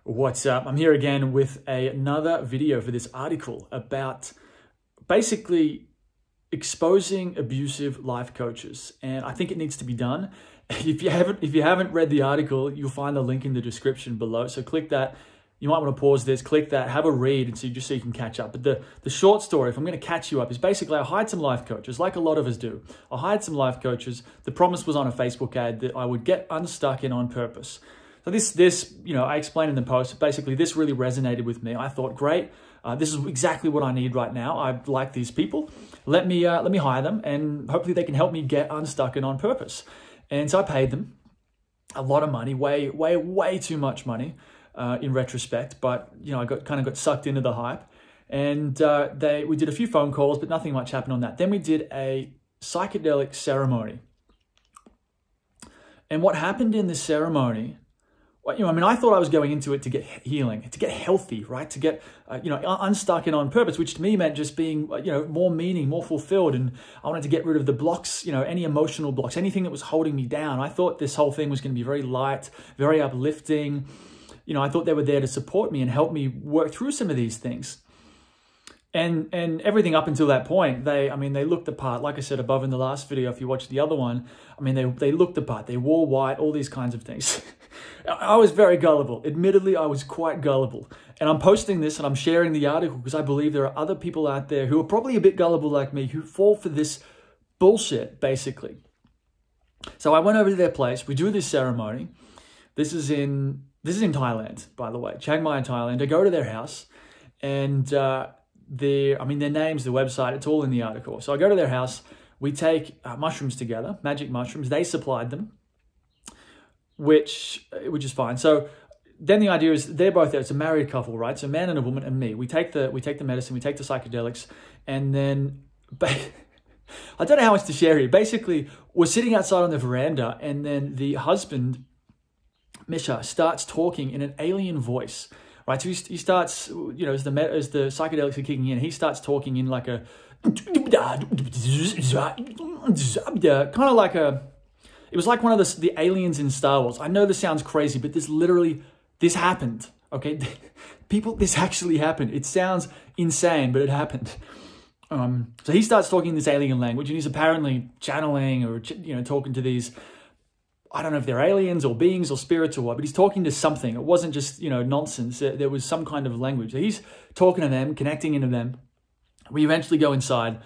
What's up? I'm here again with another video for this article about basically exposing abusive life coaches. And I think it needs to be done. If you haven't read the article, you'll find the link in the description below. So click that. You might want to pause this, click that, have a read, and just so you can catch up. But the short story, if I'm going to catch you up, is basically I hired some life coaches, like a lot of us do. I hired some life coaches. The promise was on a Facebook ad that I would get unstuck in on purpose. So this, I explained in the post, basically this really resonated with me. I thought, great, this is exactly what I need right now. I like these people. Let me hire them, and hopefully they can help me get unstuck and on purpose. And so I paid them a lot of money, way too much money in retrospect. But I kind of got sucked into the hype, and we did a few phone calls, but nothing much happened on that. Then we did a psychedelic ceremony, and what happened in this ceremony? I thought I was going into it to get healing, to get healthy, right? To get, unstuck and on purpose, which to me meant just being, more meaning, more fulfilled. And I wanted to get rid of the blocks, any emotional blocks, anything that was holding me down. I thought this whole thing was going to be very light, very uplifting. I thought they were there to support me and help me work through some of these things. And everything up until that point, they looked the part. Like I said above in the last video, if you watched the other one, they looked the part. They wore white, all these kinds of things. I was very gullible. Admittedly, I was quite gullible. And I'm posting this and I'm sharing the article because I believe there are other people out there who are probably a bit gullible like me who fall for this bullshit, basically. So I went over to their place. We do this ceremony. This is in Thailand, by the way, Chiang Mai in Thailand. I go to their house, and their names, their website, it's all in the article. So I go to their house. We take mushrooms together, magic mushrooms. They supplied them, which is fine. So then the idea is they're both there. It's a married couple, right? So a man and a woman and me. We take the medicine, we take the psychedelics, and then I don't know how much to share here. Basically, we're sitting outside on the veranda, and then the husband, Misha, starts talking in an alien voice, right? So he starts, as the psychedelics are kicking in, he starts talking in like a kind of like it was like one of the aliens in Star Wars. I know this sounds crazy, but this happened, okay? People, this actually happened. It sounds insane, but it happened. So he starts talking this alien language, and he's apparently channeling or, talking to these, I don't know if they're aliens or beings or spirits or what, but he's talking to something. It wasn't just, nonsense. There was some kind of language. So he's talking to them, connecting into them. We eventually go inside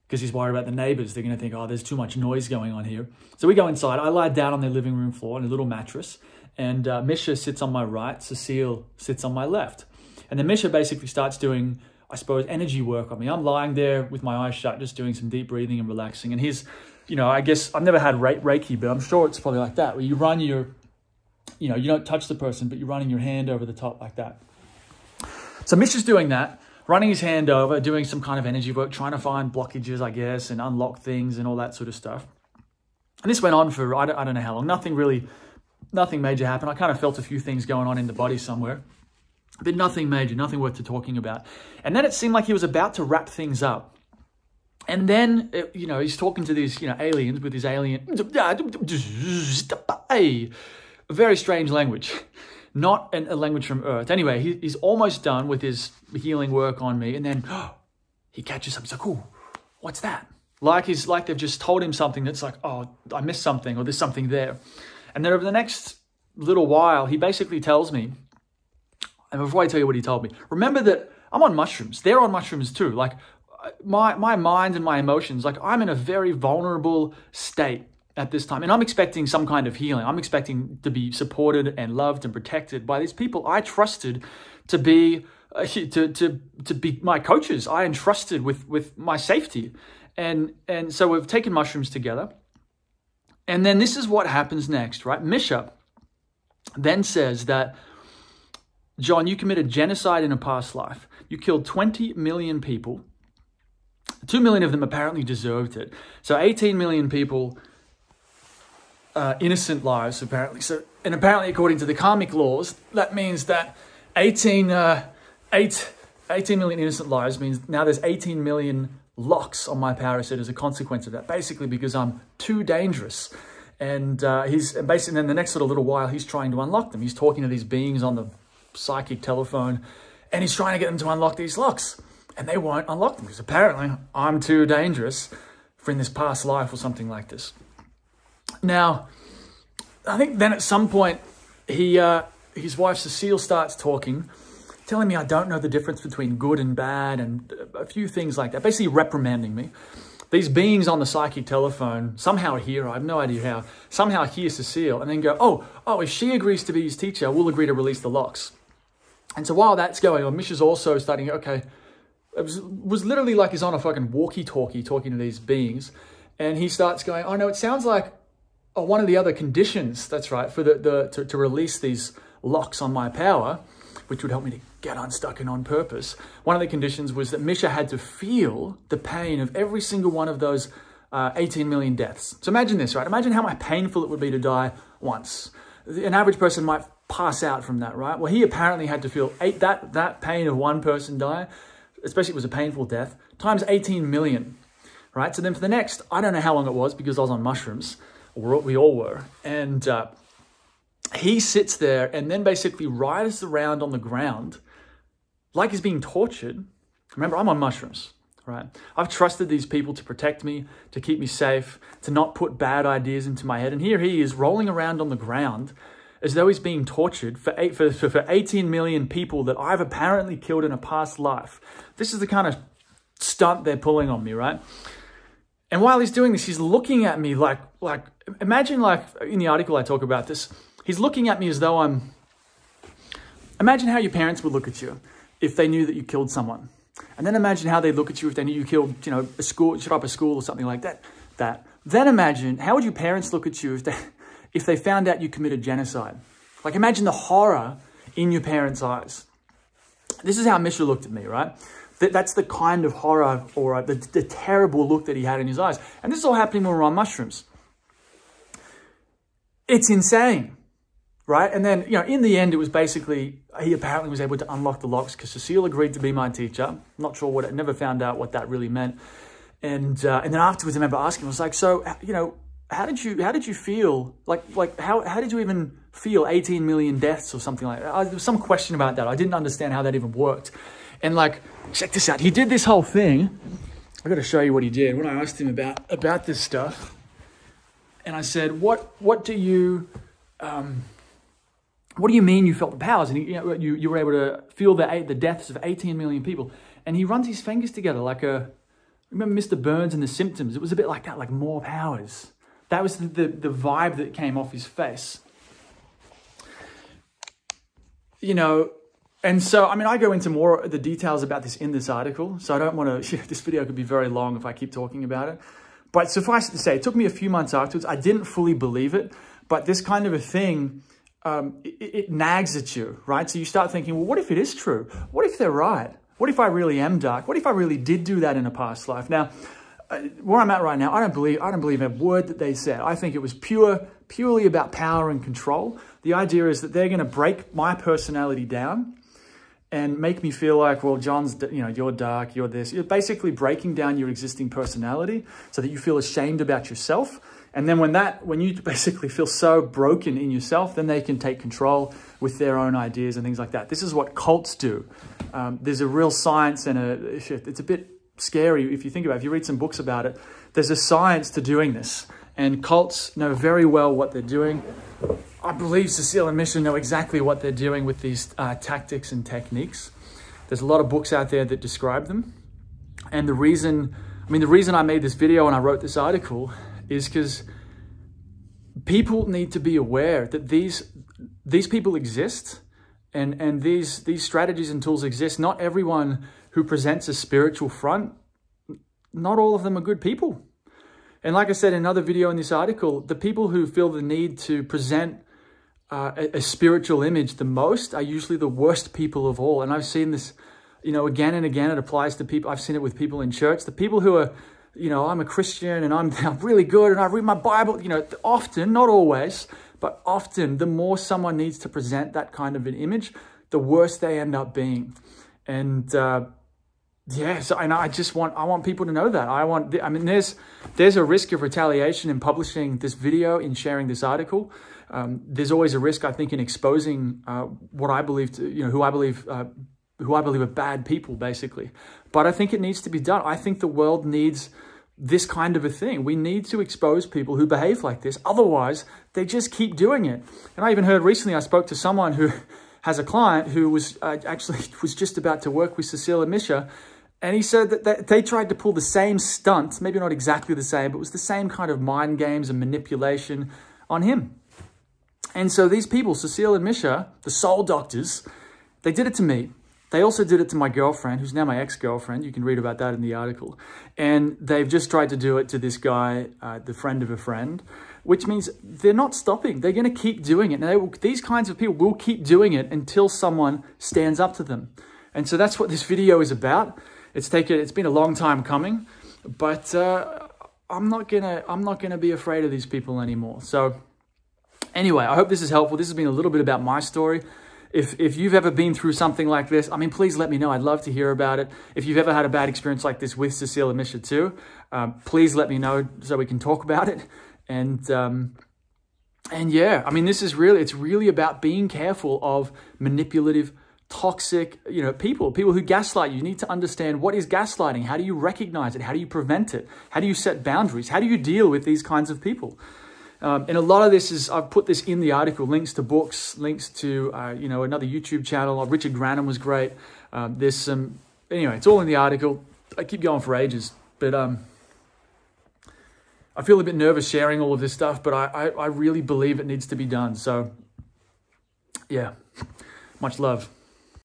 because he's worried about the neighbors. They're going to think, oh, there's too much noise going on here. So we go inside. I lie down on their living room floor on a little mattress, and Misha sits on my right. Cecile sits on my left. And then Misha basically starts doing, I suppose, energy work on me. I'm lying there with my eyes shut, just doing some deep breathing and relaxing. And he's, I guess I've never had Reiki, but I'm sure it's probably like that, where you run your, you don't touch the person, but you're running your hand over the top like that. So Misha's doing that, running his hand over, doing some kind of energy work, trying to find blockages, I guess, and unlock things and all that sort of stuff. And this went on for, I don't know how long. Nothing major happened. I kind of felt a few things going on in the body somewhere, but nothing major, nothing worth talking about. And then it seemed like he was about to wrap things up. And then, he's talking to these, aliens with his alien, a very strange language, not a language from Earth. Anyway, he's almost done with his healing work on me. And then he catches up. He's like, oh, what's that? Like they've just told him something that's like, oh, I missed something, or there's something there. And then over the next little while, he basically tells me, and before I tell you what he told me, remember that I'm on mushrooms. They're on mushrooms too. Like my mind and my emotions, like I'm in a very vulnerable state at this time. And I'm expecting some kind of healing. I'm expecting to be supported and loved and protected by these people I trusted to be to be my coaches. I entrusted with my safety. And so we've taken mushrooms together. And then this is what happens next, right? Misha then says that, John, you committed genocide in a past life. You killed 20 million people. 2 million of them apparently deserved it. So 18 million people, innocent lives, apparently. And apparently, according to the karmic laws, that means that 18 million innocent lives means now there's 18 million locks on my power set as a consequence of that, basically because I'm too dangerous. And he's basically, then the next little while, he's trying to unlock them. He's talking to these beings on the psychic telephone, and he's trying to get them to unlock these locks. And they won't unlock them because apparently I'm too dangerous for in this past life or something like this. Now, I think then at some point, his wife Cecile starts talking, telling me I don't know the difference between good and bad and a few things like that, basically reprimanding me. These beings on the psychic telephone somehow hear, I have no idea how, somehow hear Cecile and then go, oh, if she agrees to be his teacher, we'll agree to release the locks. And so while that's going on, Misha's also starting, okay, it was literally like he's on a fucking walkie-talkie talking to these beings. And he starts going, oh no, it sounds like one of the other conditions, that's right, for to release these locks on my power, which would help me to get unstuck and on purpose. One of the conditions was that Misha had to feel the pain of every single one of those 18 million deaths. So imagine this, right? Imagine how painful it would be to die once. An average person might pass out from that, right? Well, he apparently had to feel that pain of one person dying, especially if it was a painful death, times 18 million, right? So then for the next, I don't know how long it was because I was on mushrooms, or we all were, and he sits there and then basically writhes around on the ground like he's being tortured. Remember, I'm on mushrooms, right? I've trusted these people to protect me, to keep me safe, to not put bad ideas into my head. And here he is rolling around on the ground as though he's being tortured for 18 million people that I've apparently killed in a past life. This is the kind of stunt they're pulling on me, right? And while he's doing this, he's looking at me like imagine like in the article I talk about this, he's looking at me as though imagine how your parents would look at you if they knew that you killed someone. And then imagine how they'd look at you if they knew you killed, shut up a school or something like that. Then imagine, how would your parents look at you if they found out you committed genocide? Like imagine the horror in your parents' eyes. This is how Misha looked at me, right? That's the kind of horror or the terrible look that he had in his eyes. And this is all happening when we're on mushrooms. It's insane, right? And then, in the end, it was basically, he apparently was able to unlock the locks because Cecile agreed to be my teacher. Not sure never found out what that really meant. And then afterwards, I remember asking him, I was like, so, how did you feel? How did you even feel 18 million deaths or something like that? There was some question about that. I didn't understand how that even worked. And check this out. He did this whole thing. I got to show you what he did. When I asked him about this stuff, and I said, what do you mean you felt the powers? And you were able to feel the deaths of 18 million people. And he runs his fingers together remember Mr. Burns and the Symptoms? It was a bit like that, like more powers. That was the vibe that came off his face. And so, I go into more of the details about this in this article. So I don't want to, this video could be very long if I keep talking about it. But suffice it to say, it took me a few months afterwards. I didn't fully believe it. But this kind of a thing, it nags at you, right? So you start thinking, well, what if it is true? What if they're right? What if I really am dark? What if I really did do that in a past life? Now, where I'm at right now, I don't believe a word that they said. I think it was purely about power and control. The idea is that they're going to break my personality down and make me feel like, well, John's, you're dark, you're this. You're basically breaking down your existing personality so that you feel ashamed about yourself. And then when you basically feel so broken in yourself, then they can take control with their own ideas and things like that. This is what cults do. There's a real science and it's a bit scary if you think about it. If you read some books about it, there's a science to doing this. And cults know very well what they're doing. I believe Cecile and Misha know exactly what they're doing with these tactics and techniques. There's a lot of books out there that describe them. And the reason I made this video and I wrote this article is because people need to be aware that these people exist and these strategies and tools exist. Not everyone who presents a spiritual front, not all of them are good people. And like I said in another video in this article, the people who feel the need to present a spiritual image the most are usually the worst people of all. And I've seen this, again and again. It applies to people. I've seen it with people in church. The people who are, I'm a Christian and I'm really good and I read my Bible, often, not always, but often the more someone needs to present that kind of an image, the worse they end up being. And yeah, so and I want people to know that. I mean, there's a risk of retaliation in publishing this video, in sharing this article. There's always a risk, I think, in exposing what I believe to, who I believe are bad people, basically. But I think it needs to be done. I think the world needs this kind of a thing. We need to expose people who behave like this. Otherwise, they just keep doing it. And I even heard recently, I spoke to someone who has a client who was actually was just about to work with Cecile and Misha. And he said that they tried to pull the same stunt, maybe not exactly the same, but it was the same kind of mind games and manipulation on him. And so these people, Cecile and Misha, the soul doctors, they did it to me. They also did it to my girlfriend, who's now my ex-girlfriend. You can read about that in the article. And they've just tried to do it to this guy, the friend of a friend, which means they're not stopping. They're going to keep doing it. And these kinds of people will keep doing it until someone stands up to them. And so that's what this video is about. It's been a long time coming, but I'm not gonna be afraid of these people anymore. So anyway, I hope this is helpful. This has been a little bit about my story. If you've ever been through something like this, I mean, please let me know. I'd love to hear about it. If you've ever had a bad experience like this with Cecile and Misha too, please let me know so we can talk about it. And yeah, I mean, it's really about being careful of manipulative, toxic, people who gaslight you. You need to understand, what is gaslighting? How do you recognize it? How do you prevent it? How do you set boundaries? How do you deal with these kinds of people? And a lot of this I've put this in the article, links to books, links to, another YouTube channel. Richard Grannon was great. There's some, anyway, it's all in the article. I keep going for ages, but I feel a bit nervous sharing all of this stuff, but I really believe it needs to be done. So yeah, much love.